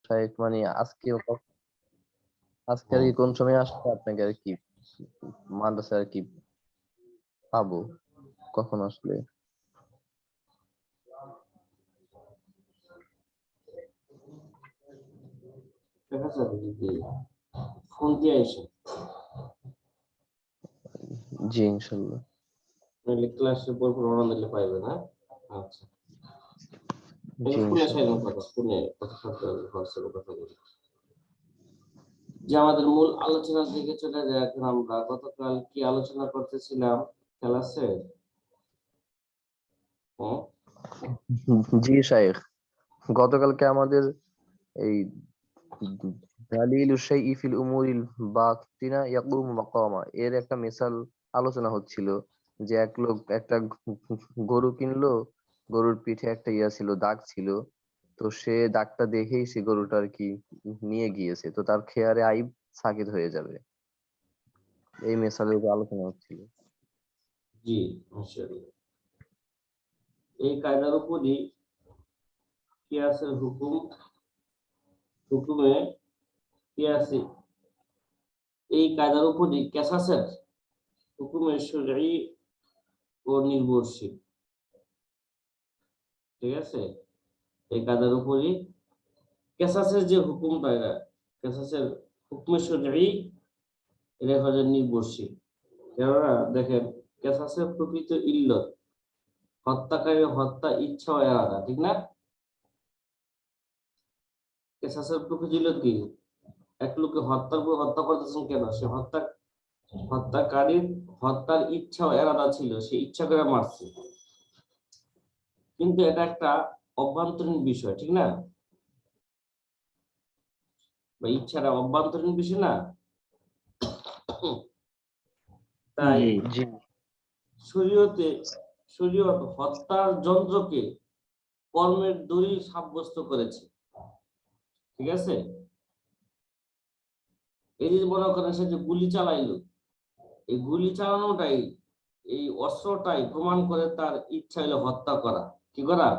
শাইখ মানে আজকে আর কি কোন সময় আসলে আপনাকে আর কি মাদ্রাসা আর কি পাবো, কখন আসলে? দেখা যাবে যদি ফোন দিয়ে এসে, জি ইনশাল্লাহ। নাহলে ক্লাসের পর রওনা দিলে পাইবে না। আচ্ছা, জি ফোনে সাইলেন্ট ইনশাল্লাহ। কথা, ফোনে কথা শুনতে হবে, হোয়াটসঅ্যাপে কথা বলি। যে আমাদের মূল আলোচনার দিকে চলে যায়। এখন আমরা গতকাল কি আলোচনা করতেছিলাম ক্লাসে? জি শাইখ, গতকালকে আমাদের এই দালিলু শাইই ফিল উমুরিল বাতিনা ইয়াকুমু মাকামা এর একটা মিসাল আলোচনা হচ্ছিল। যে এক লোক একটা গরু কিনলো, গরুর পিঠে একটা ছিল, দাগ ছিল। তো সে দাগটা দেখেই সে গরুটা আর কি নিয়ে গিয়েছে, তো তার খেয়ারে আইব সাকিত হয়ে যাবে। এই মিসালের উপর আলোচনা হচ্ছিল। জি, মাশাআল্লাহ। এই কায়দার উপরই কিয়াসের হুকুমে কিয়াসি, এই কায়দার উপরই কিয়াসের হুকুমে শরঈ ও নির্ভরশীল। ঠিক আছে, এই কায়দার উপরই কিয়াসের যে হুকুমটা, কিয়াসের হুকুমে শরঈ এটা হচ্ছে নির্ভরশীল। কেননা দেখেন, কিয়াসের প্রকৃত ইল্লত হত্যাকারী হত্যা ইচ্ছা ও এরাদা, ঠিক না? কিয়াসের প্রকৃত ইল্লত কি? এক লোককে হত্যা করতেছেন কেন? সে হত্যাকারীর হত্যার ইচ্ছা ও এরাদা ছিল, সে ইচ্ছা করে মারছে। কিন্তু এটা একটা অভ্যন্তরীণ বিষয়, ঠিক না? বা ইচ্ছাটা অভ্যন্তরীণ বিষয় না? তাই জি শরীয়ত হত্যার যন্ত্রকে কর্মের দলিল সাব্যস্ত করেছে। ঠিক আছে, এই যে মনে করেন সে যে গুলি চালাইলো, এই গুলি চালানোটাই, এই অস্ত্রটাই প্রমাণ করে তার ইচ্ছা হলো হত্যা করা। কি করা?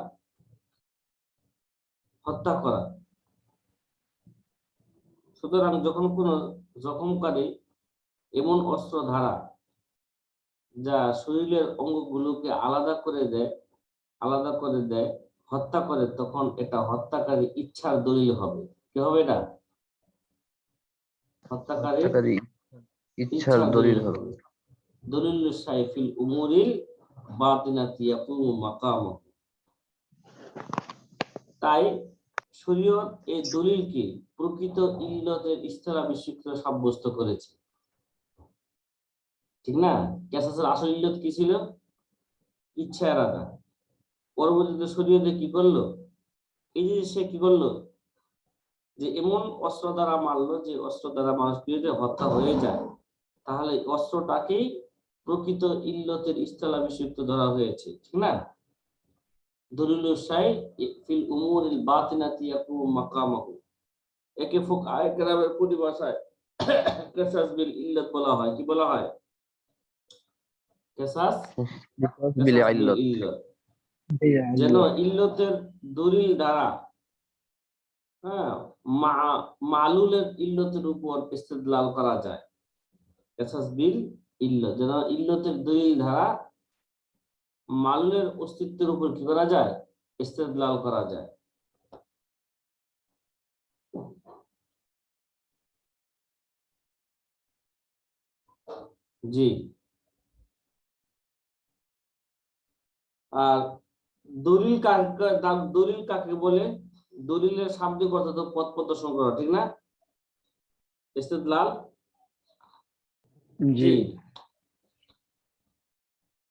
হত্যা করা। সুতরাং যখন কোনো জখমকারী এমন অস্ত্র ধারা যা শরীরের অঙ্গগুলোকে আলাদা করে দেয়, হত্যা করে, তখন এটা হত্যাকারী ইচ্ছার দলিল হবে। কি হবে এটা? হত্যাকারীর হত্যাকারী ইচ্ছার ইচ্ছার দলিল দলিল হবে। হবে। দলিল সাইফিল উমুরিল বাতিনাতি ইয়াকুমু মাকামু। তাই শরীয়ত এই দলিলকে প্রকৃত ইল্লতের ইসতিলাহি স্বীকৃত সাব্যস্ত করেছে। ঠিক না? কিয়াসের আসল ইল্লত কি ছিল? ইচ্ছা এরাদা। পরবর্তীতে শরীয়তে কি করলো? এই যে সে কি করলো, যে এমন অস্ত্র দ্বারা মারলো যে অস্ত্র দ্বারা মানুষকে যদি হত্যা হয়ে যায়, তাহলে অস্ত্রটাকেই প্রকৃত ইল্লতের ইসতিলাহি স্বীকৃত ধরা হয়েছে। ঠিক না? দলিলুল শাই ফিল উমুরিল বাতিনাতি ইয়াকুমু মাকামাহু। একে ফুকহায়ে কেরামের পরিভাষায় কিসাস বিল ইল্লাত বলা হয়। কি বলা হয়? কিসাস বিল কিসাস বিল ইল্লাত। ইল্লাত। যেন ইল্লতের দলিল দ্বারা, হ্যাঁ, মালুলের ইল্লতের উপর ইস্তেদলাল করা যায়। কিসাস বিল ইল্লাত, যেন ইল্লতের দলিল দ্বারা মালুলের অস্তিত্বের উপর কি করা যায়? ইস্তেদলাল করা যায়। জি। আর দলিল কাকে বলে? দলিলের শাব্দিক অর্থ তো পথ প্রদর্শন করা, ঠিক না? ইস্তেদলাল। জি।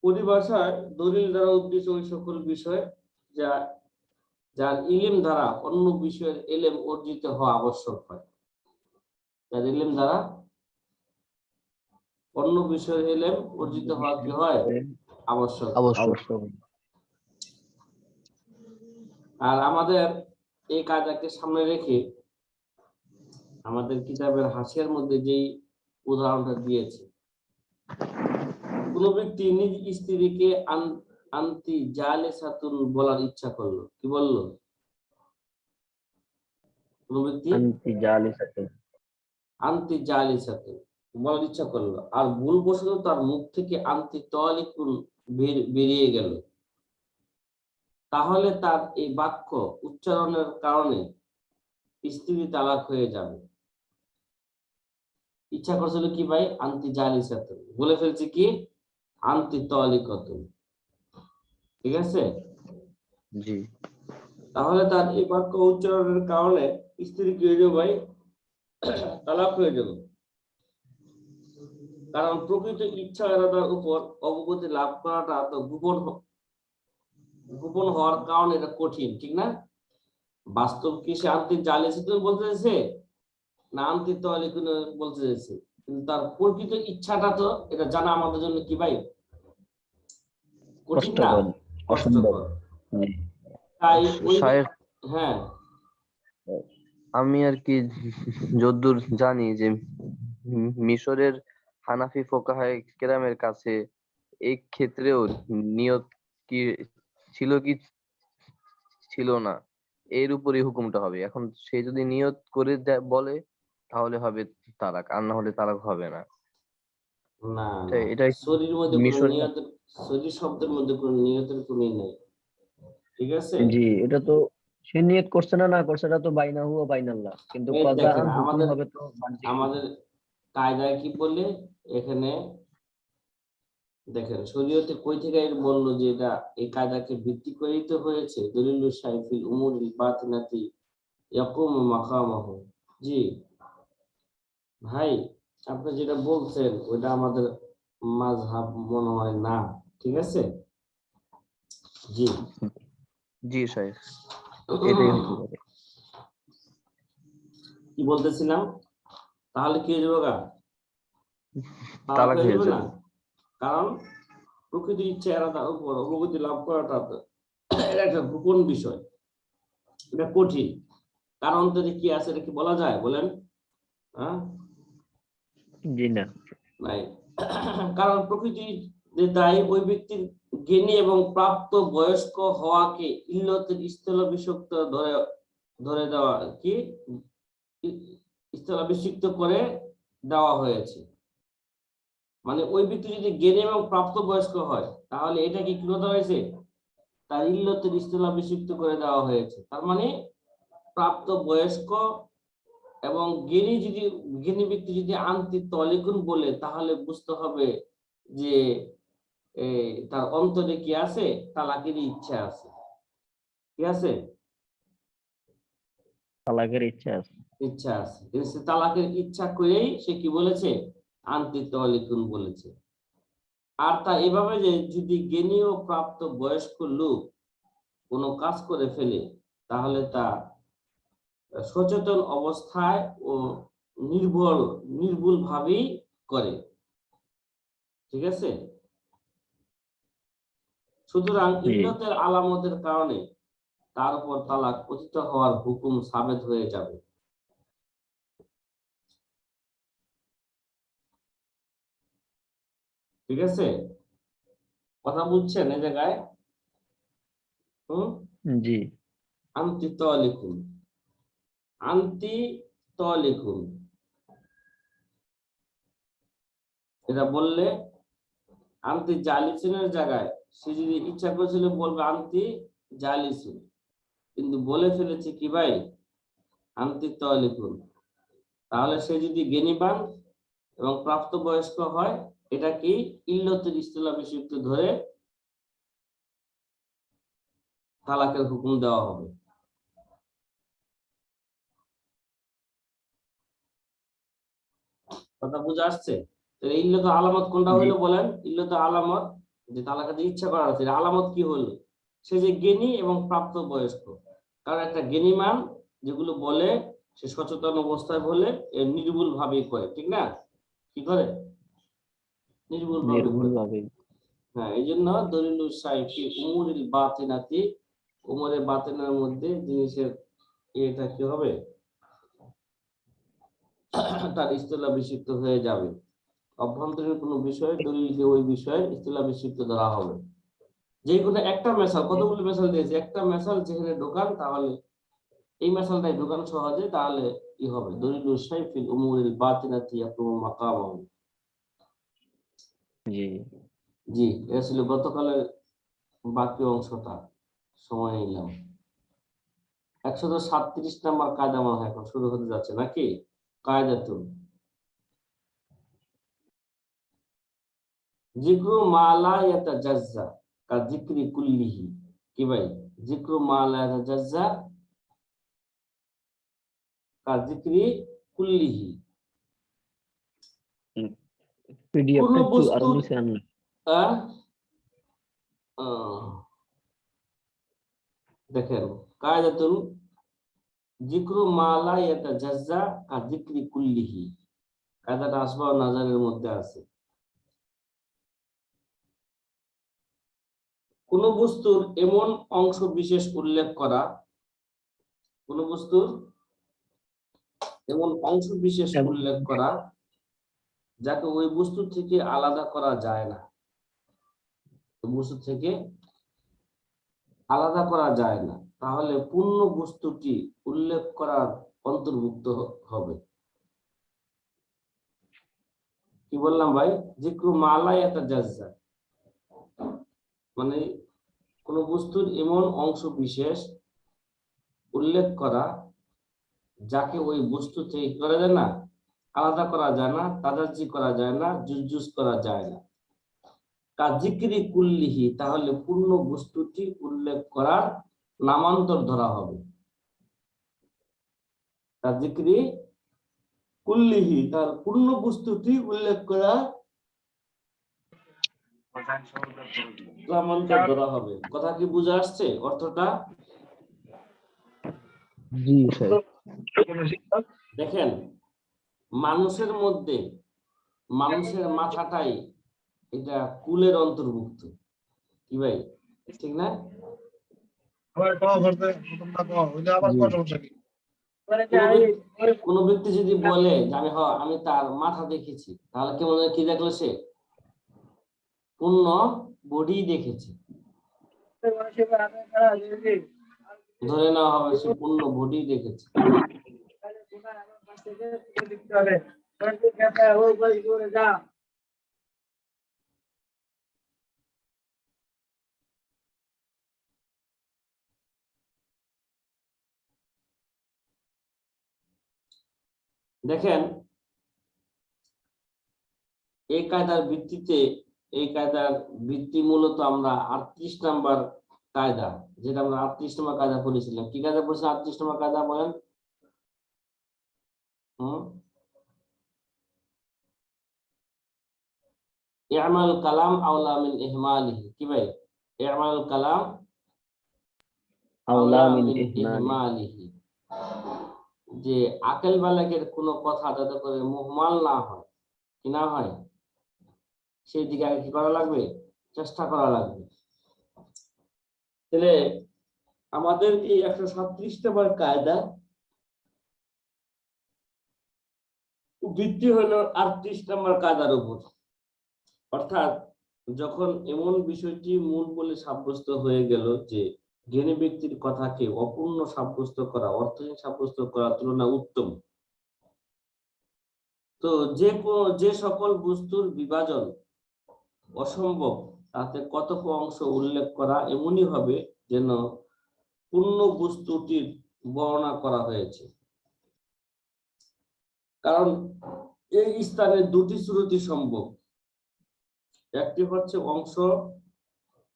পরিভাষায় দলিল দ্বারা উদ্দেশ্য ওই সকল বিষয় যা যার ইলম দ্বারা অন্য বিষয়ের এলেম অর্জিত হওয়া আবশ্যক হয়। যার ইলম দ্বারা অন্য বিষয়ের এলেম অর্জিত হওয়া কি হয়? আবশ্যক। আর আমাদের এই কাজটাকে সামনে রেখে আমাদের কিতাবের হাসিয়ার মধ্যে যেই উদাহরণটা দিয়েছে, কোন ব্যক্তি নিজ স্ত্রীকে আনতি জালেসাতুন বলার ইচ্ছা করলো। কি বললো? কোন ব্যক্তি আনতি জালিসাতুন। আনতি জালিসাতুন বলার ইচ্ছা করলো, আর ভুলবশত তার মুখ থেকে আনতি তালিকুন বেরিয়ে গেল, তাহলে তার এই বাক্য উচ্চারণের কারণে স্ত্রী তালাক হয়ে যাবে। ইচ্ছা করছিল কি ভাই, আনতি জালিসাতুন, বলে ফেলছে কি আনতি তালিকাতুন, ঠিক আছে। জি। তাহলে তার এই বাক্য উচ্চারণের কারণে স্ত্রী কি হয়ে যাবে ভাই, তালাক হয়ে যাবে। কারণ প্রকৃত ইচ্ছা এরাদার উপর অবগতি লাভ করাটা তো গোপন হওয়ার কারণে এটা কঠিন, ঠিক না? বাস্তব কি সে আনতি জালিসাতুন বলতে চাইছে না আনতি তালিকুন বলতে চাইছে, কিন্তু তার প্রকৃত ইচ্ছাটা তো এটা জানা আমাদের জন্য কি ভাই কঠিন না, কষ্টকর, অসম্ভব। কষ্টকর। তাই ওই শায়েখ, হ্যাঁ আমি আর কি যদ্দূর জানি যে মিশরের হানাফি ফোকাহায়ে কেরামের কাছে এই ক্ষেত্রেও নিয়ত কি ছিল কি ছিল না এর উপরই হুকুমটা হবে। এখন সে যদি নিয়ত করে বলে তাহলে হবে তালাক, আর না হলে তালাক হবে না। না এটা না, এটা শরীর মধ্যে কোনো মিশর, নিয়তের, শরীর শব্দের মধ্যে কোনো নিয়তের কোনো নেই, ঠিক আছে। জি এটা তো সে নিয়ত করছে না না করছে এটা তো বাইনাহু ওয়া বাইনাল্লাহ, কিন্তু এই দেখেন কজাআন হুকুম আমাদের হবে তো বাহ্যিক হুকুম। আমাদের কায়দায় কি বলে এখানে, দেখেন শরীয়তে কই থেকে বললো যে এটা এই কায়দাকে ভিত্তি করেই তো হয়েছে, দলিলু শাইফিল উমুরিল বাতিনাতি ইয়াকুমু মাকামাহু। জি ভাই, আপনি যেটা বলছেন ওইটা আমাদের মাযহাব মনে হয় না, ঠিক আছে। জি জি শাইখ, এটাই হতে পারে। কি বলতেছিলাম, তাহলে কি হয়ে যাবে গা, তালাক তালাক হয়ে হয়ে যাবে না। যাবে। কারণ প্রকৃতির ইচ্ছা এরাদার উপর অবগতি লাভ করাটা তো এটা একটা গোপন বিষয়, এটা কঠিন। কারণ তো কি আছে এটা কি বলা যায় বলেন, হ্যাঁ জি না। নাই। কারণ প্রকৃতি যে তাই ওই ব্যক্তির জ্ঞানী এবং প্রাপ্ত বয়স্ক হওয়াকে ইল্লতের স্থলাভিষিক্ত ধরে ধরে দেওয়া কি স্থলাভিষিক্ত করে দেওয়া হয়েছে। মানে ওই ব্যক্তি যদি জ্ঞানী এবং প্রাপ্ত বয়স্ক হয় তাহলে এটাকে কি কথা হয়েছে, তার ইল্লতের স্থলাভিষিক্ত করে দেওয়া হয়েছে। তার মানে প্রাপ্ত বয়স্ক এবং জ্ঞানী ব্যক্তি যদি আনতি তলিকুন বলে তাহলে বুঝতে হবে যে তার অন্তরে কি আছে, তালাকের ইচ্ছা আছে, ঠিক আছে, তালাকের ইচ্ছা আছে। ইচ্ছা আছে। কিন্তু সে তালাকের ইচ্ছা করেই সে কি বলেছে, আনতি তলিকুন বলেছে। আর তা এভাবে যে যদি জ্ঞানী ও প্রাপ্ত বয়স্ক লোক কোনো কাজ করে ফেলে তাহলে তা সচেতন অবস্থায় ও নির্ভুল ভাবেই করে, ঠিক আছে। সুতরাং জি। ইল্লতের আলামতের কারণে তার উপর তালাক পতিত হওয়ার হুকুম সাবেত হয়ে যাবে। ঠিক আছে, কথা বুঝছেন এই জায়গায়? জি। আনতি তালিকুন, আনতি তালিকুন এটা বললে আনতি জালিসুনের জায়গায় সে যদি ইচ্ছা করেছিল বলবে আনতি জালিসুন, কিন্তু বলে ফেলেছে কি ভাই আনতি তালিকুন, তাহলে সে যদি জ্ঞানীবান এবং প্রাপ্তবয়স্ক হয় এটা কি ইল্লতের ইস্তিলাভিষিক্ত ধরে তালাকের হুকুম দেওয়া হবে। কথা বুঝে আসছে? তাহলে ইল্লত আলামত কোনটা জি। হইলো বলেন, ইল্লত আলামত যে তালাকের ইচ্ছা করা হচ্ছে আলামত কি হলো, সে যে জ্ঞানী এবং প্রাপ্তবয়স্ক। কারণ একটা জ্ঞানীমান যেগুলো বলে সে সচেতন অবস্থায় বলে নির্ভুল ভাবে করে, ঠিক না? কি করে, নির্ভুল ভাবে নির্ভুল করে। ভাবে। হ্যাঁ, এই জন্য দলিলুল শাইখি উমুরিল বাতিনাতি, উমরে বাতিনের মধ্যে জিনিসের এটা কি হবে, তার স্থলাভিষিক্ত হয়ে যাবে। অভ্যন্তরীণ কোনো বিষয় দলিলকে ওই বিষয়ের স্থলাভিষিক্ত ধরা হবে। যে কোনো একটা মেশাল, কতগুলো মেশাল দিয়েছে, একটা মেশাল যেখানে ঢোকান তাহলে এই মাসালটাই ঢোকানো সহজে, তাহলে কি হবে? দলিলু শাইফিল উমুরিল বাতিনাতি ইয়াকুমু মাকামাহু। জি জি, এটা ছিল গতকালের বাকি অংশটা, সময় নিলাম। 137 নাম্বার কায়দা মনে হয় এখন শুরু হতে যাচ্ছে নাকি? কায়দাতুন জিক্রু মা লা ইয়াতাজাজ্জা কা জিক্রি কুল্লিহি। কি ভাই? জিক্রু মা লা ইয়াতাজাজ্জা কা জিক্রি কুল্লিহি। কোন পিডিএফটা একটু আরো বস্তুর নিচে আনলে। আহ, আহ, দেখেন, কায়দাতুন জিক্রু মা লা ইয়াতাজাজ্জা কা জিক্রি কুল্লিহি। কায়দাটা আসবাব নাজারের মধ্যে আছে। কোন বস্তুর এমন অংশ বিশেষ উল্লেখ করা, কোন বস্তুর এমন অংশ বিশেষ উল্লেখ করা যাকে ওই বস্তু থেকে আলাদা করা যায় না, ওই বস্তু থেকে আলাদা করা যায় না, তাহলে পূর্ণ বস্তুটি উল্লেখ করার অন্তর্ভুক্ত হবে। কি বললাম ভাই? জিক্রু মালা ইয়াতাজাজ্জা মানে কোন বস্তুর এমন অংশ বিশেষ উল্লেখ করা যাকে ওই বস্তু থেকে কি করা যায় না, আলাদা করা যায় না, তাদাজি করা যায় না, জুজুজ করা যায় না। কাজিক্রি কুল্লিহি, তাহলে পূর্ণ বস্তুটি উল্লেখ করার নামান্তর ধরা হবে। কাজিক্রি কুল্লিহি, তার পূর্ণ বস্তুটি উল্লেখ করা নামান্তর ধরা হবে। কথা কি বুঝে আসছে অর্থটা? জি স্যার। দেখেন, মানুষের মধ্যে মানুষের মাথাটাই এটা কুলের অন্তর্ভুক্ত। কি ভাই, ঠিক না? কোন ব্যক্তি যদি বলে যে আমি তার মাথা দেখেছি, তাহলে কি মনে হয় কি দেখলো? সে পূর্ণ বডি দেখেছে, ধরে নেওয়া হবে সে পূর্ণ বডি দেখেছে। দেখেন, এই কায়দার ভিত্তি মূলত আমরা 38 নাম্বার কায়দা, যেটা আমরা 38 নম্বর কায়দা পড়েছিলাম। কি কায়দা পড়েছিলাম? 38 নম্বর কায়দা বলেন। ইমাল কালাম আওলা মিন ইহমালিহি। কি ভাই? ইমাল কালাম আওলা মিন ইহমালিহি, যে আকেল বালেগের কোনো কথা যাতে করে মুহমাল না হয়, কি না হয়, সেই দিকে আগে কি করা লাগবে? চেষ্টা করা লাগবে। তাহলে আমাদের এই 137 নম্বর কায়দা ভিত্তি হলো 38 নম্বর কায়দার উপর। অর্থাৎ যখন এমন বিষয়টি মূল বলে সাব্যস্ত হয়ে গেল যে জ্ঞানী ব্যক্তির কথাকে অপূর্ণ সাব্যস্ত করা, অর্থহীন সাব্যস্ত করার তুলনায় উত্তম, তো যে সকল বস্তুর বিভাজন অসম্ভব তাতে কতক অংশ উল্লেখ করা এমনই হবে যেন পূর্ণ বস্তুটির বর্ণনা করা হয়েছে। কারণ এই স্থানে দুটি শ্রুতি সম্ভব, একটি হচ্ছে অংশ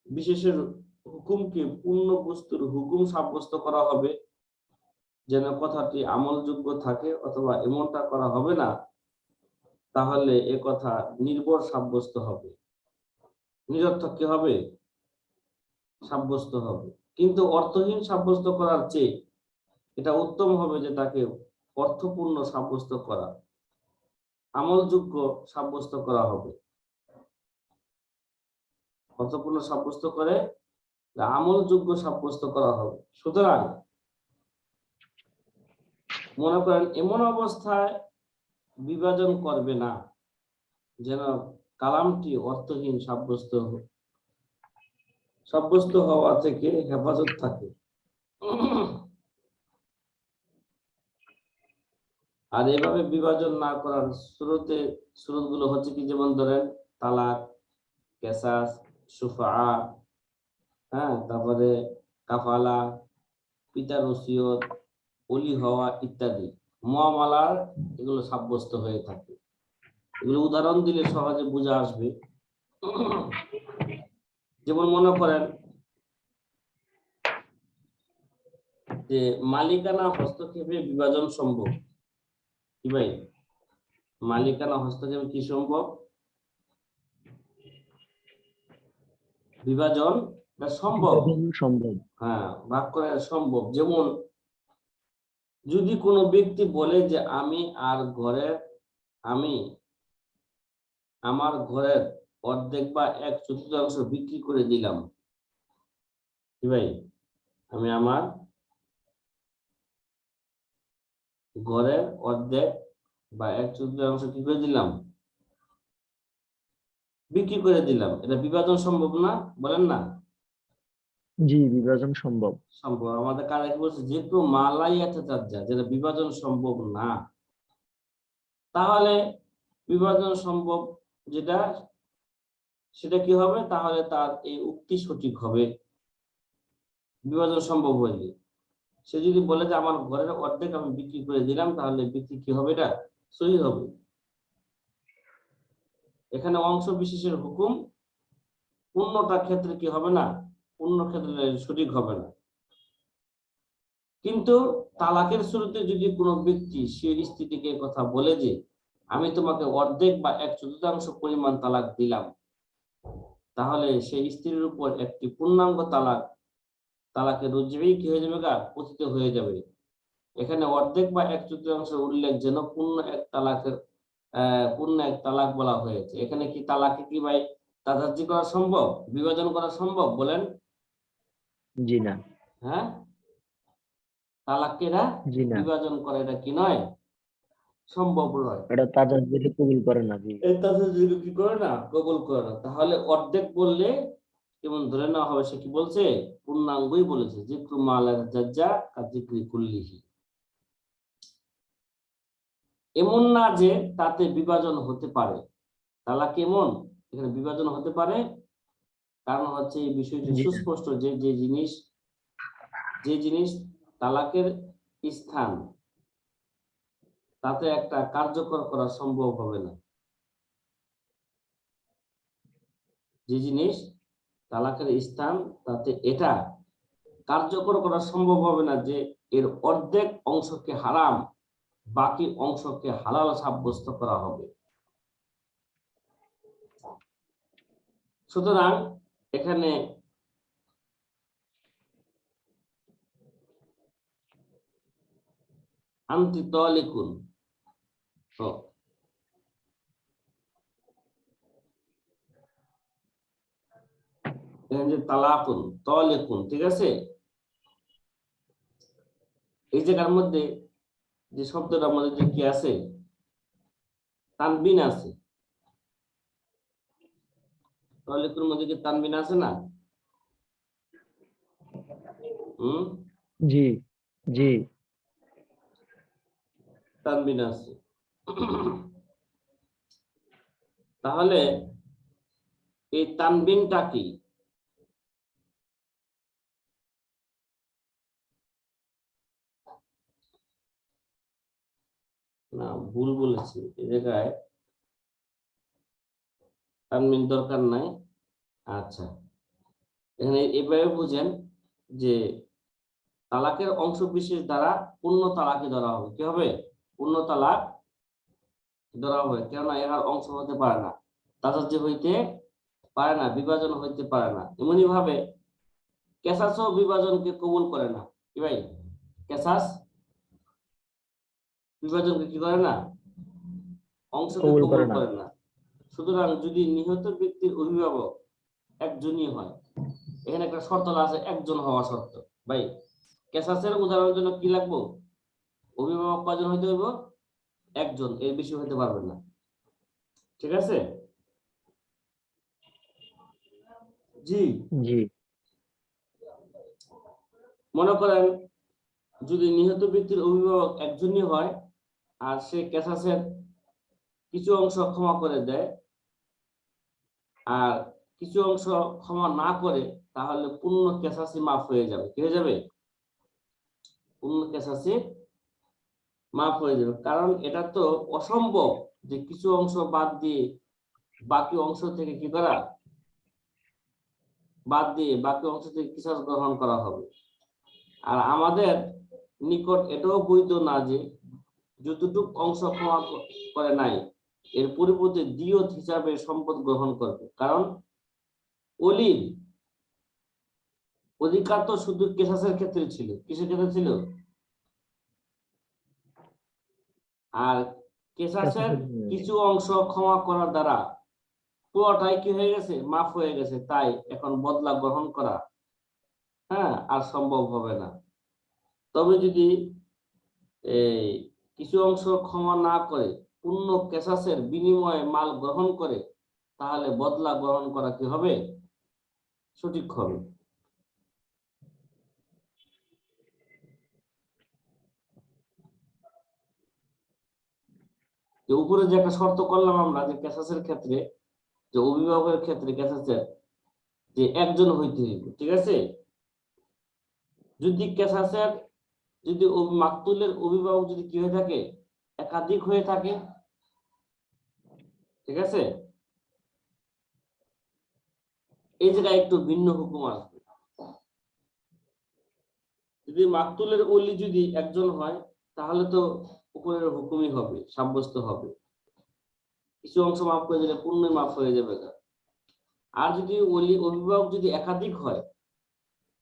বিশেষের হুকুমকে পূর্ণ বস্তুর হুকুম সাব্যস্ত করা হবে যেন কথাটি আমলযোগ্য থাকে, অথবা এমনটা করা হবে না তাহলে এ কথা নির্ভর সাব্যস্ত হবে, নিরর্থক কি হবে? সাব্যস্ত হবে। কিন্তু অর্থহীন সাব্যস্ত করার চেয়ে এটা উত্তম হবে যে তাকে অর্থপূর্ণ সাব্যস্ত করা, আমলযোগ্য সাব্যস্ত করা হবে। অর্থপূর্ণ সাব্যস্ত করে আমলযোগ্য সাব্যস্ত করা হবে। সুতরাং মনে করেন এমন অবস্থায় বিভাজন করবে না যেন কালামটি অর্থহীন সাব্যস্ত হওয়া থেকে হেফাজত থাকে। আর এইভাবে বিভাজন না করার শুরুগুলো হচ্ছে কি, যেমন ধরেন তালাক, কেসাস, সুফা, হ্যাঁ, তারপরে কাফালা, পিতার ওসিয়ত, ওলি হওয়া ইত্যাদি মুআমালার এগুলো সাব্যস্ত হয়ে থাকে। এগুলো উদাহরণ দিলে সহজে বোঝা আসবে। যেমন মনে করেন যে মালিকানা হস্তক্ষেপে বিভাজন সম্ভব। কি ভাই, মালিকানা হস্তক্ষেপে কি সম্ভব? বিভাজন সম্ভব। সম্ভব। হ্যাঁ, ভাগ করা সম্ভব। যেমন যদি কোনো ব্যক্তি বলে যে আমি আমার ঘরের অর্ধেক বা 1/4 বিক্রি করে দিলাম। কি ভাই, আমি আমার ঘরের অর্ধেক বা 1/4 কি করে দিলাম? বিক্রি করে দিলাম। এটা বিভাজন সম্ভব না? বলেন না। জি, বিভাজন সম্ভব। সম্ভব। আমাদের কারা কি বলছে, যেহেতু মালাই ইয়াতাজাজ্জা, যেটা বিভাজন সম্ভব না, তাহলে বিভাজন সম্ভব যেটা, সেটা কি হবে? তাহলে তার এই উক্তি সঠিক হবে। বিভাজন সম্ভব হইলে সে যদি বলে যে আমার ঘরের অর্ধেক আমি বিক্রি করে দিলাম, তাহলে বিক্রি কি হবে? এটা সহি হবে। এখানে অংশ বিশেষের হুকুম পূর্ণটার ক্ষেত্রে কি হবে না? পূর্ণ ক্ষেত্রে সঠিক হবে না। কিন্তু তালাকের শুরুতে যদি কোনো ব্যক্তি সে স্ত্রীটিকে কথা বলে যে আমি তোমাকে অর্ধেক বা 1/4 পরিমাণ তালাক দিলাম, তাহলে সেই স্ত্রীর উপর একটি পূর্ণাঙ্গ তালাকের রুজুই কি হয়ে যাবে? পতিত হয়ে যাবে। এখানে অর্ধেক বা 1/4 উল্লেখ যেন পূর্ণ এক তালাক বলা হয়েছে। এখানে কি তালাকে কি ভাই তাদাজ্জি করা সম্ভব? বিভাজন করা সম্ভব? বলেন। জি না। হ্যাঁ, তালাককে না জি না, বিভাজন করা এটা কি নয়? সম্ভব নয়। এটা তাজাজ্জুদে কবুল করে না। জি। এই তাদাজ্জি কি করে না? কবুল করে না। তাহলে অর্ধেক বললে কেমন ধরে নেওয়া হবে? সে কি বলছে? পূর্ণাঙ্গই বলেছে। যিকরু মালার জাজ্জা কাযিকরি কুল্লিহি। এমন না যে তাতে বিভাজন হতে পারে। তালাক এমন, এখানে বিভাজন হতে পারে। কারণ হচ্ছে এই বিষয়টি জি না। সুস্পষ্ট যে যে জিনিস তালাকের স্থান, তাতে একটা কার্যকর করা সম্ভব হবে না। যে জিনিস তালাকের স্থান, তাতে এটা কার্যকর করা সম্ভব হবে না যে এর অর্ধেক অংশকে হারাম, বাকি অংশকে হালাল সাব্যস্ত করা হবে। সুতরাং এখানে আনতি তালিকুন, এখানে যে তালাকুন তালিকুন, ঠিক আছে? এই জায়গার মধ্যে যে শব্দটার মধ্যে যে কি আছে? তানবিন আছে। তালিকুর মধ্যে কি তানবিন আছে না? জি জি। তানবিন আছে। তাহলে এই তানবিনটা কি? না, ভুল বলেছি। এই জায়গায় তানবিন দরকার নাই। আচ্ছা, এখানে এভাবে বুঝেন যে তালাকের অংশ বিশেষ দ্বারা পূর্ণ তালাকে ধরা হবে। কি হবে? পূর্ণ তালাক ধরা হবে। কেননা এর অংশ হতে পারে না, তাজাজ্জুদ হইতে পারে না, বিভাজন হইতে পারে না। এমনি ভাবে কেসাসও বিভাজনকে কবুল করে না। কি ভাই, কেসাস বিভাজনকে কি করে না? অংশকে কবুল কবুল করে না। করে না। সুতরাং যদি নিহত ব্যক্তির অভিভাবক একজনই হয়, এখানে একটা শর্ত আছে, একজন হওয়া শর্ত। ভাই, কেসাসের উদাহরণের জন্য কি লাগবে? অভিভাবক কয়জন হইতে হইব? একজন, এর বেশি হইতে পারবে না। ঠিক আছে? জি। জি। মনে করেন যদি নিহত ব্যক্তির অভিভাবক একজনই হয় আর সে কেসাসের কিছু অংশ ক্ষমা করে দেয় আর কিছু অংশ ক্ষমা না করে, তাহলে পূর্ণ কেসাসি মাফ হয়ে যাবে। কি হয়ে যাবে? পূর্ণ কেসাসি মাফ হয়ে যাবে। কারণ এটা তো অসম্ভব যে কিছু অংশ বাদ দিয়ে বাকি অংশ থেকে কি করা, বাকি অংশ থেকে কিসাস গ্রহণ করা হবে। আর আমাদের নিকট এটাও বৈধ না যে যতটুক অংশ ক্ষমা করে নাই এর পরিবর্তে দিয়ত হিসাবে সম্পদ গ্রহণ করবে। কারণ ওলির অধিকার তো শুধু কেসাসের ক্ষেত্রে ছিল। কিসের ক্ষেত্রে ছিল? আর কেসাসের কিছু অংশ ক্ষমা করার দ্বারা পুরোটাই কি হয়ে গেছে? মাফ হয়ে গেছে। তাই এখন বদলা গ্রহণ করা আর সম্ভব হবে না। তবে যদি এই কিছু অংশ ক্ষমা না করে পূর্ণ কেসাসের বিনিময়ে মাল গ্রহণ করে, তাহলে বদলা গ্রহণ করা কি হবে? সঠিক হবে। যে উপরে যে একটা শর্ত করলাম আমরা, যে কেসাসের ক্ষেত্রে, যে অভিভাবকের ক্ষেত্রে কেসাসের যে একজন হইতে হইবে, ঠিক আছে? যদি কেসাসের যদি মাকতুলের অভিভাবক যদি কি হয়ে থাকে? একাধিক হয়ে থাকে, ঠিক আছে? এই জায়গায় একটু ভিন্ন হুকুম আসবে। যদি মাকতুলের ওলি যদি একজন হয়, তাহলে তো উপরের হুকুমই হবে, সাব্যস্ত হবে। কিছু অংশ মাফ করে দিলে পূর্ণই মাফ হয়ে যাবে। আর যদি ওলি অভিভাবক যদি একাধিক হয়,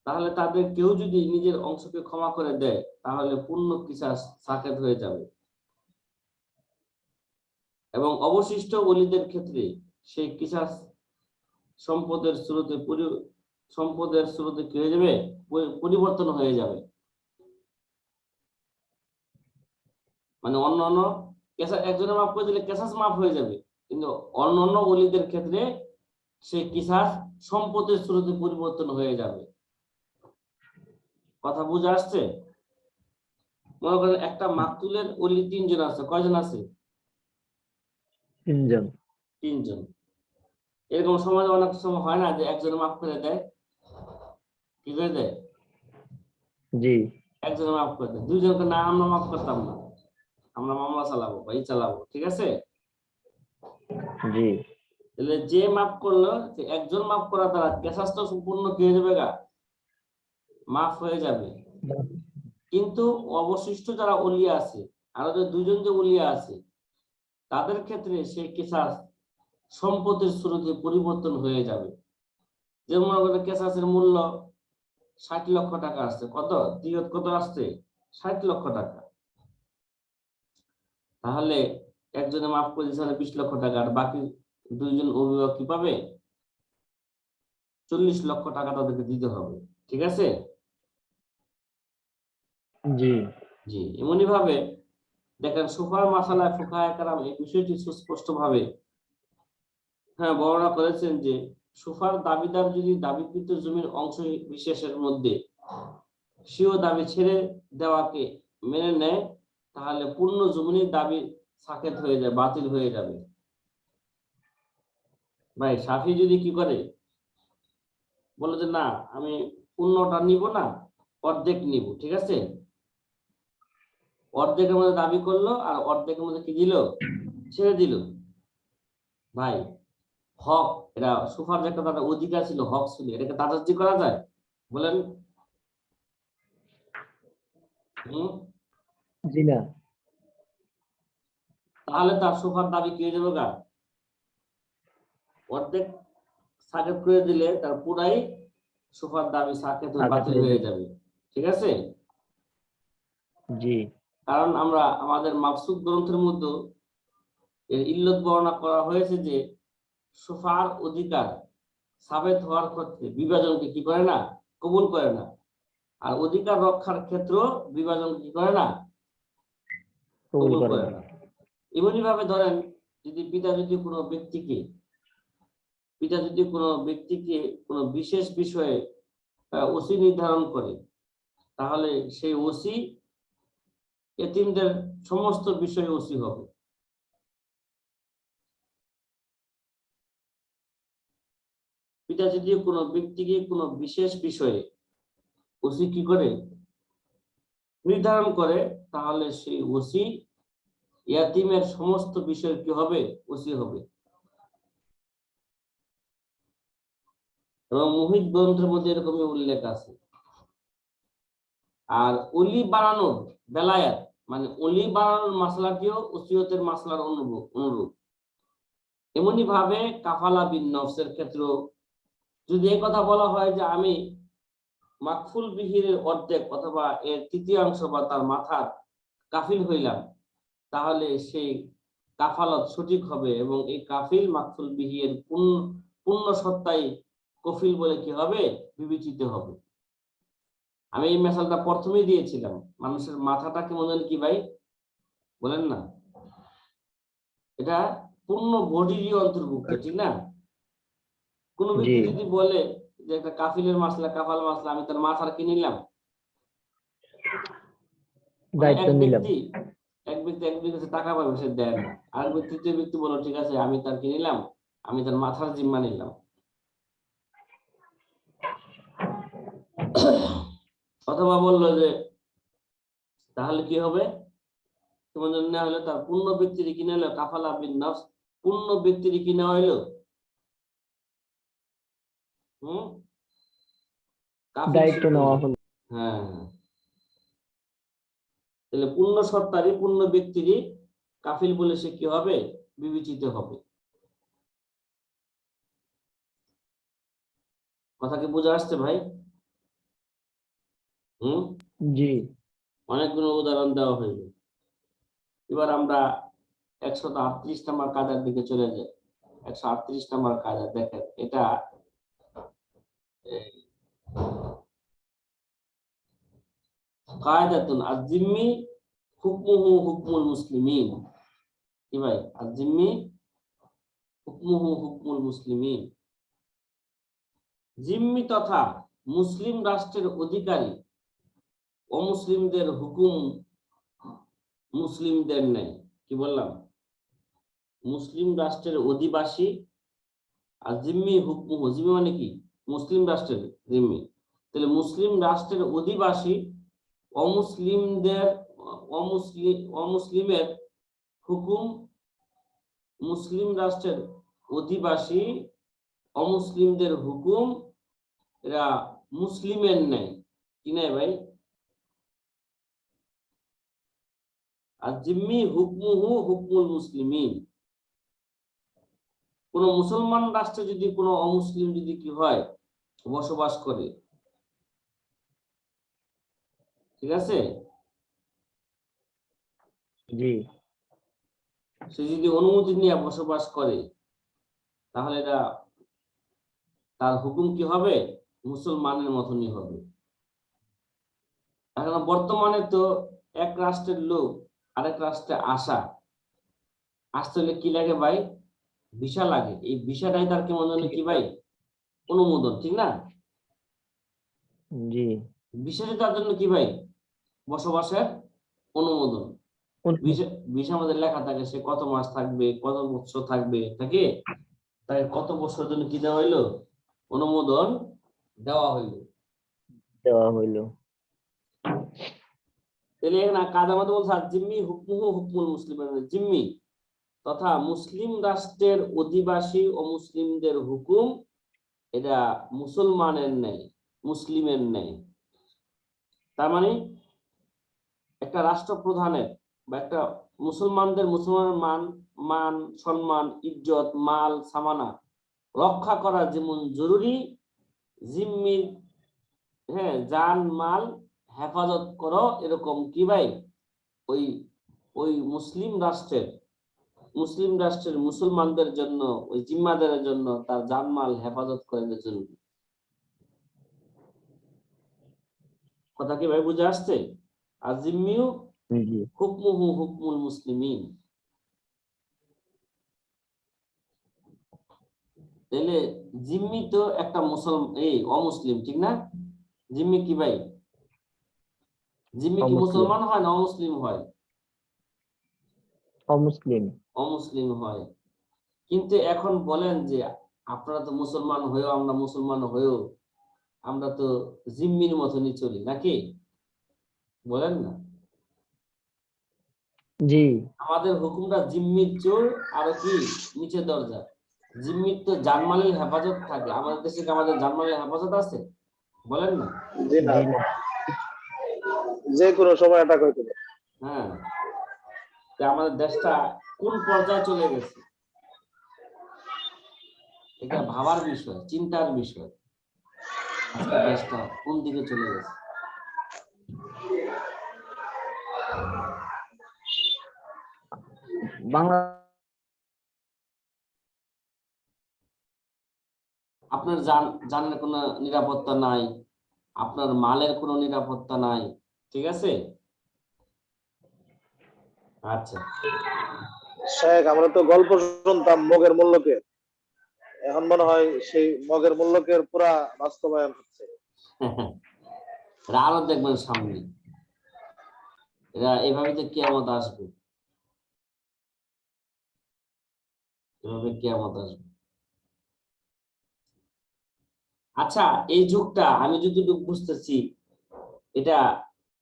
তাহলে তাদের কেউ যদি নিজের অংশকে ক্ষমা করে দেয়, তাহলে পূর্ণ কিসাস সাকেত হয়ে যাবে। এবং অবশিষ্ট ওলিদের ক্ষেত্রে সেই কিসাস সম্পদের স্রোতে কি হয়ে যাবে? পরিবর্তন হয়ে যাবে। মানে অন্যান্য একজনের মাফ করে দিলে কেসাস মাফ হয়ে যাবে, কিন্তু অন্যান্য ওলিদের ক্ষেত্রে সেই কিসাস সম্পদের স্রোতে পরিবর্তন হয়ে যাবে। কথা বুঝে আসছে? মনে করেন একটা মাকতুলের ওলি 3 জন আছে। কয়জন আছে? 3 জন। 3 জন। এরকম সমাজে অনেক সময় হয় না যে একজন মাফ করে দেয়? কি করে দেয়? জি। একজন মাফ করে দেয়, 2 জনকে না আমরা মাফ করতাম না, আমরা মামলা চালাবো বা চালাবো, ঠিক আছে? জি। তাহলে যে মাফ করলো, যে একজন মাফ করা দ্বারা কেসাস তো সম্পূর্ণ কি হয়ে যাবে? মাফ হয়ে যাবে। কিন্তু অবশিষ্ট যারা ওলিয়া আছে, আরো যে 2 জন যে ওলিয়া আছে, তাদের ক্ষেত্রে সেই কিসাস সম্পদের স্রোতে পরিবর্তন হয়ে যাবে। যেমন মনে করেন কেসাসের মূল্য 60 লক্ষ টাকা আসছে। কত দিয়ত কত আসছে? 60 লক্ষ টাকা। তাহলে একজনে মাফ করে দিচ্ছে 20 লক্ষ টাকা, আর বাকি 2 জন অভিভাবক কি পাবে? 40 লক্ষ টাকা তাদেরকে দিতে হবে, ঠিক আছে? জি। জি, এমনি ভাবে দেখেন সুফার মাসালায় ফুকাহায়ে কেরাম এই বিষয়টি সুস্পষ্ট ভাবে বর্ণনা করেছেন যে সুফার দাবিদার যদি দাবিকৃত জমির অংশ বিশেষের মধ্যে স্বীয় দাবি ছেড়ে দেওয়াকে মেনে নেয়, তাহলে পূর্ণ জমির দাবি সাকেত হয়ে যায়, বাতিল হয়ে যাবে। ভাই শাফি যদি কি করে, বলে যে না আমি পূর্ণটা নিব না, অর্ধেক নিব, ঠিক আছে? অর্ধেকের মধ্যে দাবি করলো আর অর্ধেকের মধ্যে কি দিল? ছেড়ে দিল। ভাই হক, এটা সুফার যে একটা তাদের অধিকার ছিল, হক ছিল, এটাকে দাদাজি করা যায়? বলেন। জি না। তাহলে তার সুফার দাবি কি হয়ে যাবে? অর্ধেক সাকেত করে দিলে তার পুরাই সুফার দাবি সাকেত বাতিল হয়ে যাবে, ঠিক আছে? জি। কারণ আমরা আমাদের মাকসুদ গ্রন্থের মধ্যে এর ইল্লত বর্ণনা করা হয়েছে যে সুফার অধিকার সাবেত হওয়ার ক্ষেত্রে বিভাজনকে কি করে না? কবুল করে না। আর অধিকার রক্ষার ক্ষেত্র বিভাজন কি করে না? কবুল করে না। এমনি ভাবে ধরেন যদি পিতা যদি কোনো ব্যক্তিকে কোনো বিশেষ বিষয়ে ওসি নির্ধারণ করে, তাহলে সেই ওসি এতিমদের সমস্ত বিষয়ে ওসি হবে। পিতা যদি কোনো ব্যক্তিকে কোনো বিশেষ বিষয়ে ওসি কি করে নির্ধারণ করে, তাহলে সেই ওসি ইয়াতিমের সমস্ত বিষয় কি হবে, ওসি হবে। এবং মুহিত গ্রন্থের মধ্যে এরকমই উল্লেখ আছে। আর অলি বানানোর বেলায়াত মানে অলি বানানোর মাসলাটিও ওসিয়তের মাসলার অনুরূপ। এমনি ভাবে কাফালা বিন নফসের ক্ষেত্রে যদি এই কথা বলা হয় যে আমি মাকফুল বিহিরের অর্ধেক অথবা এর তৃতীয়াংশ বা তার মাথার কাফিল হইলাম, তাহলে সেই কাফালত সঠিক হবে এবং এই কাফিল মাকফুল বিহির পূর্ণ সত্তাই কফিল বলে কি হবে, বিবেচিত হবে। আমি এই মেসালটা প্রথমেই দিয়েছিলাম, মানুষের মাথাটা কেমন জানেন কি ভাই বলেন না, এটা পূর্ণ বডিরই অন্তর্ভুক্ত, ঠিক না? কোন ব্যক্তি যদি বলে যে একটা কাফিলের মাসলা, কাফাল মাসলা, আমি তার মাথার কি নিলাম, এক ব্যক্তি কাছে টাকা পাবে, সে দেয় না। আর তৃতীয় ব্যক্তি বলো ঠিক আছে আমি তার কি নিলাম, আমি তার মাথার জিম্মা নিলাম। অথবা বললো যে তাহলে কি হবে, তোমার জন্য হলো তার পূর্ণ ব্যক্তির কিনে হলো কাফালা বিন নফস, পূর্ণ ব্যক্তির কিনা হইলো দায়িত্ব নেওয়া হলো। হ্যাঁ, তাহলে পূর্ণ সত্তারই পূর্ণ ব্যক্তিরই কাফিল বলে সে কি হবে, বিবেচিত হবে। কথা কি বোঝা আসছে ভাই? জি, অনেকগুলো উদাহরণ দেওয়া হইবে। এবার আমরা 138 নম্বর কায়দার দিকে চলে যাই। 138 নম্বর কায়দা দেখেন, এটা কায়দাতুন আয-যিম্মি হুকমুহু হুকমুল মুসলিমিন। কি ভাই, আয-যিম্মি হুকমুহু হুকমুল মুসলিমিন। জিম্মি তথা মুসলিম রাষ্ট্রের অধিকারী অমুসলিমদের হুকুম মুসলিমদের নেই। কি বললাম, মুসলিম রাষ্ট্রের অধিবাসী, আর জিম্মি হুকমুহু, জিম্মি মানে কি, মুসলিম রাষ্ট্রের জিম্মি। তাহলে মুসলিম রাষ্ট্রের অধিবাসী অমুসলিমের হুকুম, মুসলিম রাষ্ট্রের অধিবাসী অমুসলিমদের হুকুম এরা মুসলিমের নেই। কি নেই ভাই, আর জিম্মি হুকমুহু হুকমুল মুসলিমিন। কোন মুসলমান রাষ্ট্রে যদি কোনো অমুসলিম যদি কি হয় বসবাস করে, ঠিক আছে, জি, সে যদি অনুমতি নিয়ে বসবাস করে, তাহলে এটা তার হুকুম কি হবে, মুসলমানের মতনই হবে। এখন বর্তমানে তো এক রাষ্ট্রের লোক আরেক রাষ্ট্রে আসতে হলে কি লাগে ভাই, ভিসা লাগে। এই ভিসাটাই তার কি মনে কি ভাই, অনুমোদন, ঠিক না? জি, ভিসাটা তার জন্য কি ভাই, বসবাসের অনুমোদন। ভিসা আমাদের লেখা থাকে সে কত মাস থাকবে, কত বছর থাকবে, থাকে তাই কত বছর জন্য কি দেওয়া হইলো, অনুমোদন দেওয়া হইলো। তাহলে এখানে কায়দার মধ্যে বলছে জিম্মি হুকমুহু হুকমুল মুসলিমিন, জিম্মি তথা মুসলিম রাষ্ট্রের অধিবাসী ও মুসলিমদের হুকুম এটা মুসলমানের নেই, মুসলিমের নেই। তার মানে একটা রাষ্ট্রপ্রধানের বা একটা মুসলমানের মান সম্মান, ইজ্জত, মাল সামানা রক্ষা করা যেমন জরুরি, জিম্মির জান মাল হেফাজত করো এরকম কি ভাই, ওই মুসলিম রাষ্ট্রের মুসলমানদের জন্য, ওই জিম্মাদারের জন্য তার জানমাল হেফাজত করে জরুরি। কথা কি ভাই বুঝে আসছে? আর জিম্মিউ হুকমুহু হুকমুল মুসলিমিন। তাহলে জিম্মি তো একটা অমুসলিম, ঠিক না? জিম্মি কি ভাই, জিম্মি কি মুসলমান হয় না অমুসলিম হয়? অমুসলিম। অমুসলিম হয়। কিন্তু এখন বলেন যে আপনারা তো মুসলমান হয়েও, আমরা মুসলমান হয়েও আমরা তো জিম্মির মতনই চলি নাকি, বলেন না? জি আমাদের হুকুমটা জিম্মির চোর আর কি নিচে দরজা। জিম্মির তো জানমালের হেফাজত থাকে, আমাদের দেশে কি আমাদের জানমালের হেফাজত আছে? বলেন না। জি না, জি না। যে কোনো সময় অ্যাটাক হইতে পারে। হ্যাঁ, তা আমাদের দেশটা কোন পর্যায়ে চলে গেছে, এটা ভাবার বিষয়, চিন্তার বিষয়। আজকে দেশটা কোন দিকে চলে গেছে। বাংলা আপনার জানের কোনো নিরাপত্তা নাই, আপনার মালের কোনো নিরাপত্তা নাই, ঠিক আছে? আচ্ছা, শেখ, আমরা তো গল্প শুনতাম মগের মূল্যকে, এখন মনে হয় সেই মগের মূল্যকের পুরা বাস্তবায়ন হচ্ছে। এরা আরো দেখবেন সামনে, এরা এভাবে যে কিয়ামত আসবে, এভাবে কিয়ামত আসবে। আচ্ছা, এই যুগটা আমি যতটুকু বুঝতেছি, এটা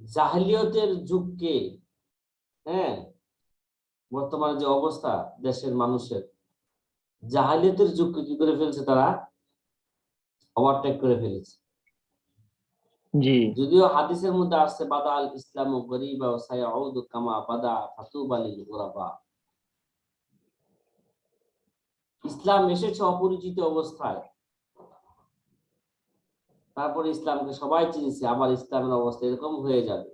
জাহেলিয়তের যুগকে, হ্যাঁ, বর্তমানে যে অবস্থা দেশের মানুষের, জাহেলিয়তের যুগকে কি করে ফেলছে তারা, ওভারটেক করে ফেলেছে। জি যদিও হাদিসের মধ্যে আসছে বাদা আল ইসলাম গরিবা ওয়া সায়াউদু কামা বাদা ফাতুবা লিল গুরাবা। ইসলাম এসেছে অপরিচিত অবস্থায়, তারপরে ইসলামকে সবাই চিনছে, আবার ইসলামের অবস্থা এরকম হয়ে যাবে,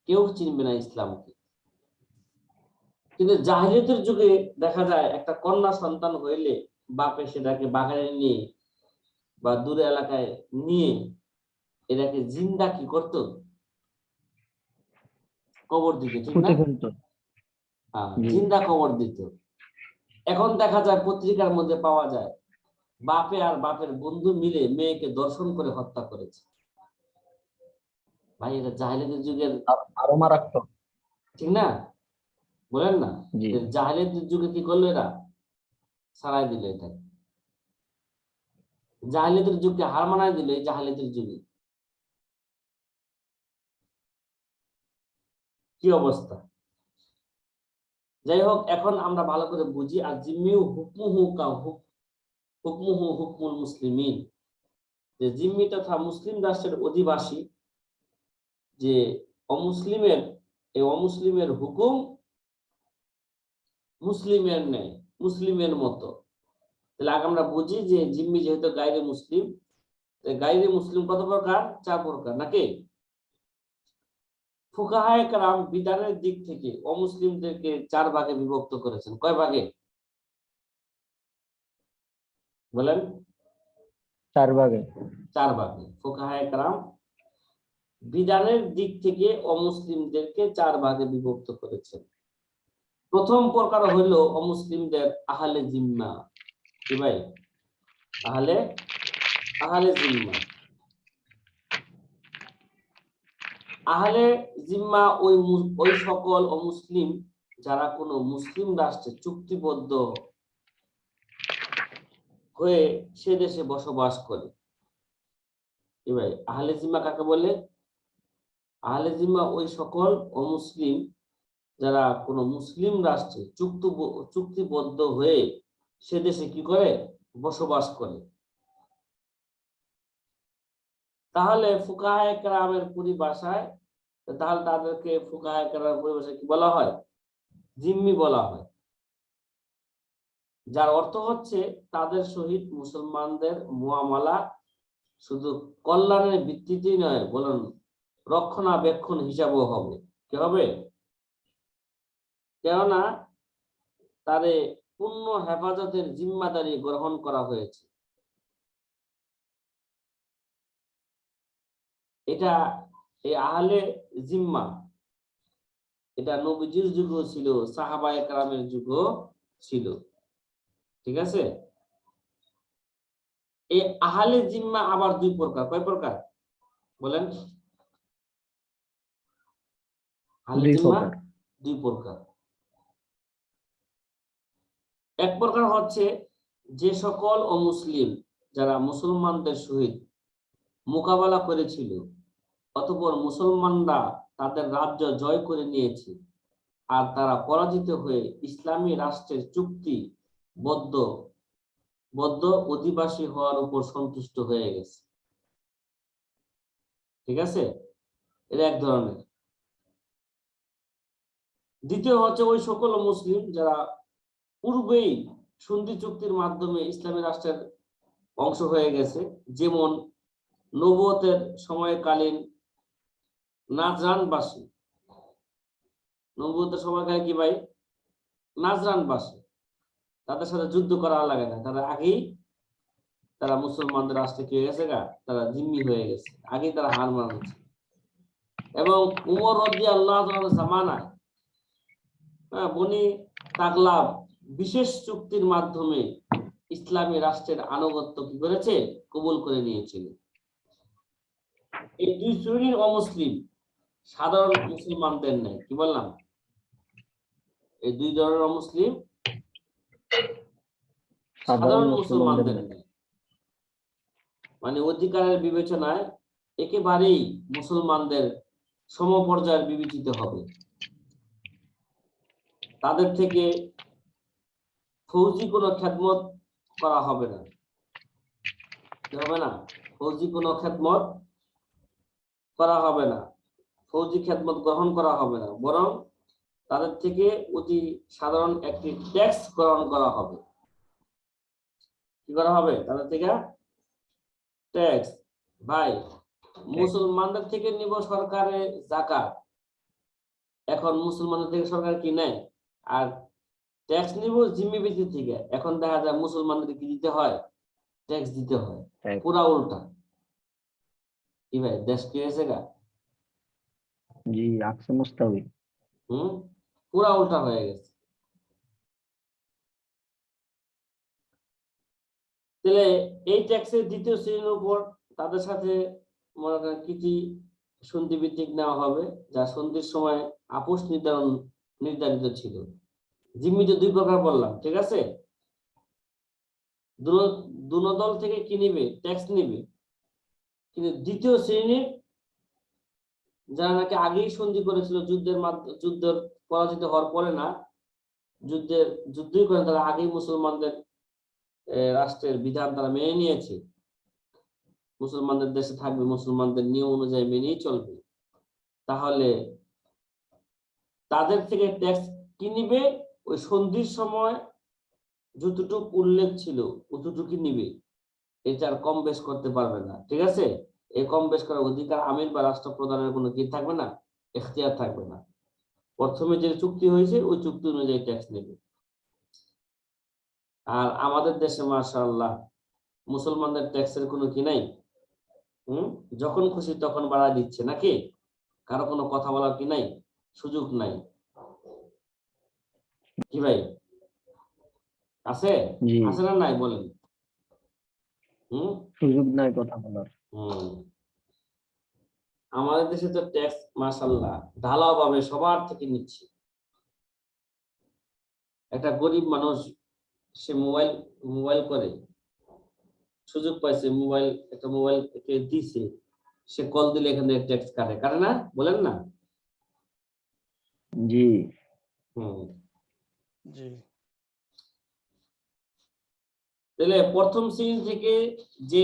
কেউ চিনবে না ইসলামকে। কিন্তু জাহেলিয়তের যুগে দেখা যায় একটা কন্যা সন্তান হইলে বাপে সেটাকে বাগানে নিয়ে বা দূরে এলাকায় নিয়ে এটাকে জিন্দা কি করতো, কবর দিত, ঠিক না? পুঁতে ফেলতো। জি জিন্দা কবর দিত। এখন দেখা যায় পত্রিকার মধ্যে পাওয়া যায় বাপে আর বাপের বন্ধু মিলে মেয়েকে দর্শন করে হত্যা করেছে। ভাই, এটা জাহেলিয়তের যুগের, আরো মারাত্মক। ঠিক না? বলেন না। জি জাহেলিয়তের যুগে কি করলো এরা, সারাই দিল এটা। জাহেলিয়তের যুগকে হার মানায় দিল এই জাহেলিয়তের যুগে। কি অবস্থা! যাই হোক, এখন আমরা ভালো করে বুঝি। আর জিম্মিউ হুকমুহু কা হুকমুহু হুকমুল মুসলিমিন, যে জিম্মি তথা মুসলিম রাষ্ট্রের অধিবাসী, যে অমুসলিমের, এই অমুসলিমের হুকুম মুসলিমের নেই, মুসলিমের মতো। তাহলে আগে আমরা বুঝি যে জিম্মি যেহেতু গায়রে মুসলিম, গায়রে মুসলিম কত প্রকার? 4 প্রকার নাকি? ফুকাহায়ে কেরাম বিধানের দিক থেকে অমুসলিমদেরকে 4 ভাগে বিভক্ত করেছেন। কয় ভাগে বলেন? 4 ভাগে। 4 ভাগে। ফুকাহায়ে কেরাম বিধানের দিক থেকে অমুসলিমদেরকে 4 ভাগে বিভক্ত করেছেন। প্রথম প্রকার হইল অমুসলিমদের আহলে জিম্মা। কি ভাই? আহলে জিম্মা। আহলে জিম্মা ওই সকল অমুসলিম যারা কোনো মুসলিম রাষ্ট্রে চুক্তিবদ্ধ হয়ে সে দেশে বসবাস করে। কি ভাই, আহলে জিম্মা কাকে বলে? আহলে জিম্মা ওই সকল অমুসলিম যারা কোনো মুসলিম রাষ্ট্রে চুক্তিবদ্ধ হয়ে সে দেশে কি করে, বসবাস করে। তাহলে ফুকাহায়ে কেরামের পরিভাষায়, তাহলে তাদেরকে ফুকাহায়ে কেরামের পরিভাষায় কি বলা হয়? জিম্মি বলা হয়। যার অর্থ হচ্ছে তাদের সহিত মুসলমানদের মুআমালা শুধু কল্যাণের ভিত্তিতেই নয়, বরং রক্ষণাবেক্ষণ হিসাবেও হবে। কি হবে? কেননা তাদের পূর্ণ হেফাজতের জিম্মাদারি গ্রহণ করা হয়েছে। এটা, এই আহলে জিম্মা, এটা নবীজির যুগও ছিল, সাহাবায়ে কেরামের যুগও ছিল। ঠিক আছে? এই আহলে জিম্মা আবার 2 প্রকার। কয় প্রকার বলেন? আহলে 2 জিম্মা প্রকার। 2 প্রকার। এক প্রকার হচ্ছে যে সকল অমুসলিম যারা মুসলমানদের সহিত মোকাবেলা করেছিল, অতঃপর মুসলমানরা তাদের রাজ্য জয় করে নিয়েছে, আর তারা পরাজিত হয়ে ইসলামী রাষ্ট্রের বদ্ধ অধিবাসী হওয়ার উপর সন্তুষ্ট হয়ে গেছে। ঠিক আছে, এটা এক ধরনের। দ্বিতীয় হচ্ছে ওই সকল মুসলিম যারা পূর্বেই সন্ধি চুক্তির মাধ্যমে ইসলামী রাষ্ট্রের অংশ হয়ে গেছে, যেমন নবুয়তের সময়কালীন নাজরানবাসী। নবুয়তের সময়কালীন কি ভাই? নাজরানবাসী, তাদের সাথে যুদ্ধ করা লাগে না, তারা আগেই তারা মুসলমানদের রাষ্ট্রে কি হয়ে গেছে গা, তারা জিম্মি হয়ে গেছে, আগেই তারা হার মানছে। এবং উমর রাদিয়াল্লাহু আনহুর জামানায় বনি তাগলাব বিশেষ চুক্তির মাধ্যমে ইসলামী রাষ্ট্রের আনুগত্য কি করেছে, কবুল করে নিয়েছিল। এই দুই শ্রেণীর অমুসলিম সাধারণ মুসলমানদের নেই, কি বললাম, এই দুই ধরনের অমুসলিম সাধারণ মুসলমানদের নেই। মানে অধিকারের বিবেচনায় একেবারেই মুসলমানদের সমপর্যায়ের বিবেচিত হবে। তাদের থেকে ফৌজি কোনো খেদমত করা হবে না, কি হবে না? ফৌজি কোনো খেদমত করা হবে না, ফৌজি খেদমত গ্রহণ করা হবে না, বরং তাদের থেকে অতি সাধারণ একটি ট্যাক্স গ্রহণ করা হবে। কি করা হবে? তাদের থেকে ট্যাক্স। ভাই, মুসলমানদের থেকে নিব সরকারের যাকাত, এখন মুসলমানদের থেকে সরকার কি নেয়? আর ট্যাক্স নিব জিম্মি ব্যক্তি থেকে, এখন দেখা যায় মুসলমানদের কি দিতে হয়? ট্যাক্স দিতে হয়। পুরা উল্টা। কি ভাই, দেশ কি হয়েছে গা? জি, আকসে মুস্তাবি। পুরা উল্টা হয়ে গেছে। তাহলে এই ট্যাক্সের দ্বিতীয় শ্রেণীর উপর তাদের সাথে মনে করেন কি সন্ধি ভিত্তিক নেওয়া হবে, যা সন্ধির সময় আপোষ নির্ধারিত ছিল। জিম্মি তো দুই প্রকার বললাম, ঠিক আছে? দুনো দল থেকে কি নিবে? ট্যাক্স নিবে। কিন্তু দ্বিতীয় শ্রেণীর যারা নাকি আগেই সন্ধি করেছিল, যুদ্ধের পরাজিত হওয়ার পরে না, যুদ্ধই করেন, তারা আগেই মুসলমানদের রাষ্ট্রের বিধান তারা মেনে নিয়েছে, মুসলমানদের দেশে থাকবে, মুসলমানদের নিয়ম অনুযায়ী মেনেই চলবে, তাহলে তাদের থেকে ট্যাক্স কি নিবে? ওই সন্ধির সময় যতটুকু উল্লেখ ছিল অতটুকু নিবে, এটা আর কম বেশ করতে পারবে না। ঠিক আছে, এই কম বেশ করার অধিকার আমির বা রাষ্ট্রপ্রধানের কোনো কি থাকবে না, এখতিয়ার থাকবে না। প্রথমে যে চুক্তি হয়েছে ওই চুক্তি অনুযায়ী ট্যাক্স নেবে। আর আমাদের দেশে মাশাআল্লাহ মুসলমানদের ট্যাক্সের কোনো কি নাই, যখন খুশি তখন বাড়া দিচ্ছে, নাকি? কারো কোনো কথা বলার কি নাই, সুযোগ নাই। কি ভাই, আছে? আছে না নাই বলেন? সুযোগ নাই কথা বলার। আমাদের দেশে তো ট্যাক্স মাশাআল্লাহ ঢালাও ভাবে সবার থেকে নিচ্ছে। একটা গরিব মানুষ, সে মোবাইল করে, সুযোগ পাইছে, একটা মোবাইল দিছে, সে কল দিলে এখান থেকে ট্যাক্স কাটে না? বলেন না? জি জি। তাহলে প্রথম শ্রেণী থেকে যে